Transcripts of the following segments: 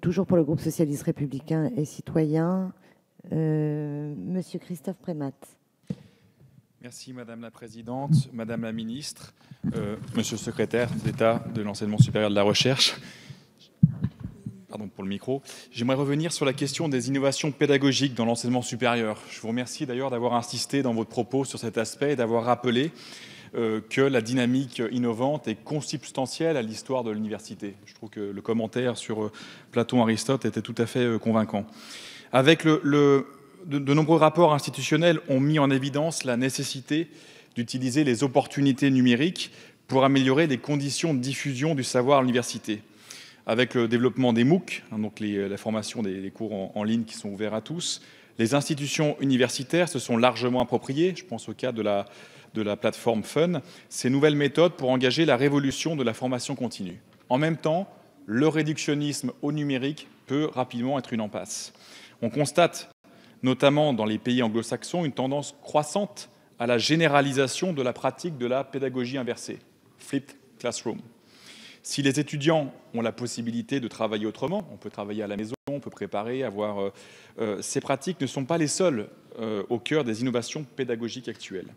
Toujours pour le groupe socialiste républicain et citoyen, Monsieur Christophe Prémat. Merci Madame la Présidente, Madame la Ministre, Monsieur le Secrétaire d'État de l'Enseignement supérieur de la Recherche. Pardon pour le micro. J'aimerais revenir sur la question des innovations pédagogiques dans l'enseignement supérieur. Je vous remercie d'ailleurs d'avoir insisté dans votre propos sur cet aspect et d'avoir rappelé que la dynamique innovante est consubstantielle à l'histoire de l'université. Je trouve que le commentaire sur Platon-Aristote était tout à fait convaincant. Avec de nombreux rapports institutionnels ont mis en évidence la nécessité d'utiliser les opportunités numériques pour améliorer les conditions de diffusion du savoir à l'université. Avec le développement des MOOC, donc la formation des cours en ligne qui sont ouverts à tous, les institutions universitaires se sont largement appropriées, je pense au cas de la plateforme Fun, ces nouvelles méthodes pour engager la révolution de la formation continue. En même temps, le réductionnisme au numérique peut rapidement être une impasse. On constate, notamment dans les pays anglo-saxons, une tendance croissante à la généralisation de la pratique de la pédagogie inversée, flipped classroom. Si les étudiants ont la possibilité de travailler autrement, on peut travailler à la maison, on peut préparer, ces pratiques ne sont pas les seules au cœur des innovations pédagogiques actuelles.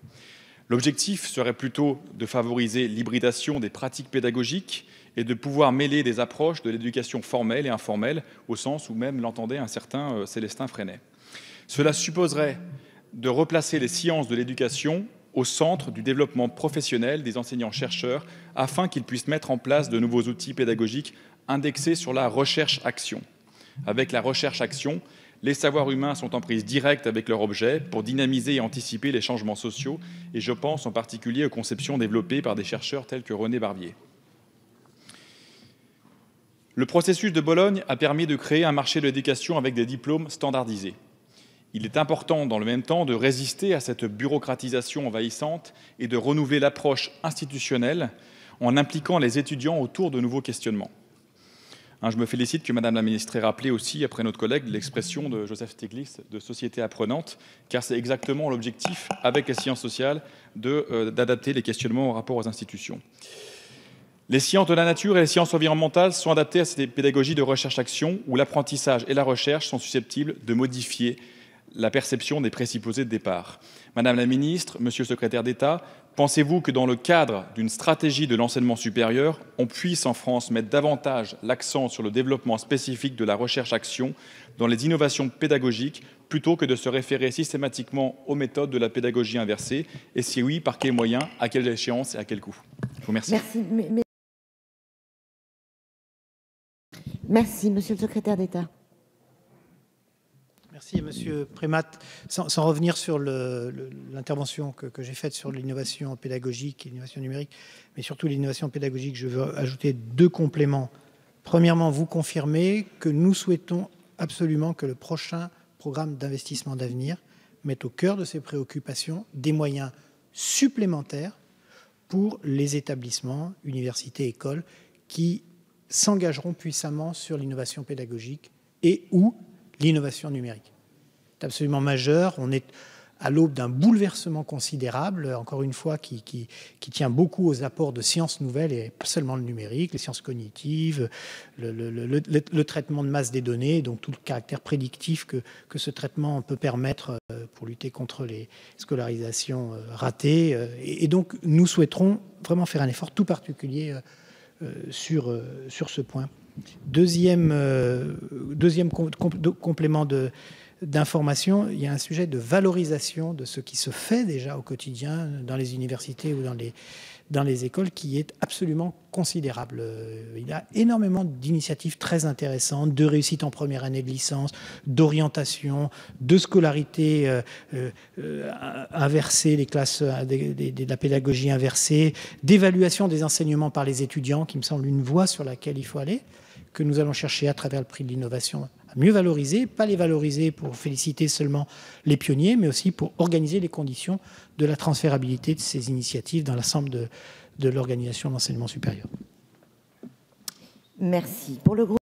L'objectif serait plutôt de favoriser l'hybridation des pratiques pédagogiques et de pouvoir mêler des approches de l'éducation formelle et informelle, au sens où même l'entendait un certain Célestin Freinet. Cela supposerait de replacer les sciences de l'éducation au centre du développement professionnel des enseignants-chercheurs afin qu'ils puissent mettre en place de nouveaux outils pédagogiques indexés sur la recherche-action. Avec la recherche-action, les savoirs humains sont en prise directe avec leur objet pour dynamiser et anticiper les changements sociaux, et je pense en particulier aux conceptions développées par des chercheurs tels que René Barbier. Le processus de Bologne a permis de créer un marché de l'éducation avec des diplômes standardisés. Il est important, dans le même temps, de résister à cette bureaucratisation envahissante et de renouveler l'approche institutionnelle en impliquant les étudiants autour de nouveaux questionnements. Je me félicite que Madame la Ministre ait rappelé aussi, après notre collègue, l'expression de Joseph Stiglitz de société apprenante, car c'est exactement l'objectif, avec les sciences sociales, d'adapter les questionnements en rapport aux institutions. Les sciences de la nature et les sciences environnementales sont adaptées à ces pédagogies de recherche-action où l'apprentissage et la recherche sont susceptibles de modifier la perception des présupposés de départ. Madame la Ministre, Monsieur le Secrétaire d'État, pensez-vous que dans le cadre d'une stratégie de l'enseignement supérieur, on puisse en France mettre davantage l'accent sur le développement spécifique de la recherche-action dans les innovations pédagogiques plutôt que de se référer systématiquement aux méthodes de la pédagogie inversée? Et si oui, par quels moyens, à quelle échéance et à quel coût? Je vous remercie. Merci, Monsieur le Secrétaire d'État. Merci, Monsieur Prémat. Sans revenir sur l'intervention que j'ai faite sur l'innovation pédagogique et l'innovation numérique, mais surtout l'innovation pédagogique, je veux ajouter deux compléments. Premièrement, vous confirmez que nous souhaitons absolument que le prochain programme d'investissement d'avenir mette au cœur de ses préoccupations des moyens supplémentaires pour les établissements, universités, écoles, qui s'engageront puissamment sur l'innovation pédagogique et ou l'innovation numérique. C'est absolument majeur. On est à l'aube d'un bouleversement considérable, encore une fois, qui tient beaucoup aux apports de sciences nouvelles et pas seulement le numérique, les sciences cognitives, le traitement de masse des données, donc tout le caractère prédictif que ce traitement peut permettre pour lutter contre les scolarisations ratées. Et donc, nous souhaiterons vraiment faire un effort tout particulier sur ce point. Deuxième complément d'information, il y a un sujet de valorisation de ce qui se fait déjà au quotidien dans les universités ou dans les écoles qui est absolument considérable. Il y a énormément d'initiatives très intéressantes, de réussite en première année de licence, d'orientation, de scolarité inversée, les classes de la pédagogie inversée, d'évaluation des enseignements par les étudiants, qui me semble une voie sur laquelle il faut aller, que nous allons chercher à travers le prix de l'innovation à mieux valoriser, pas les valoriser pour féliciter seulement les pionniers, mais aussi pour organiser les conditions de la transférabilité de ces initiatives dans l'ensemble de l'organisation de l'enseignement supérieur. Merci. Pour le groupe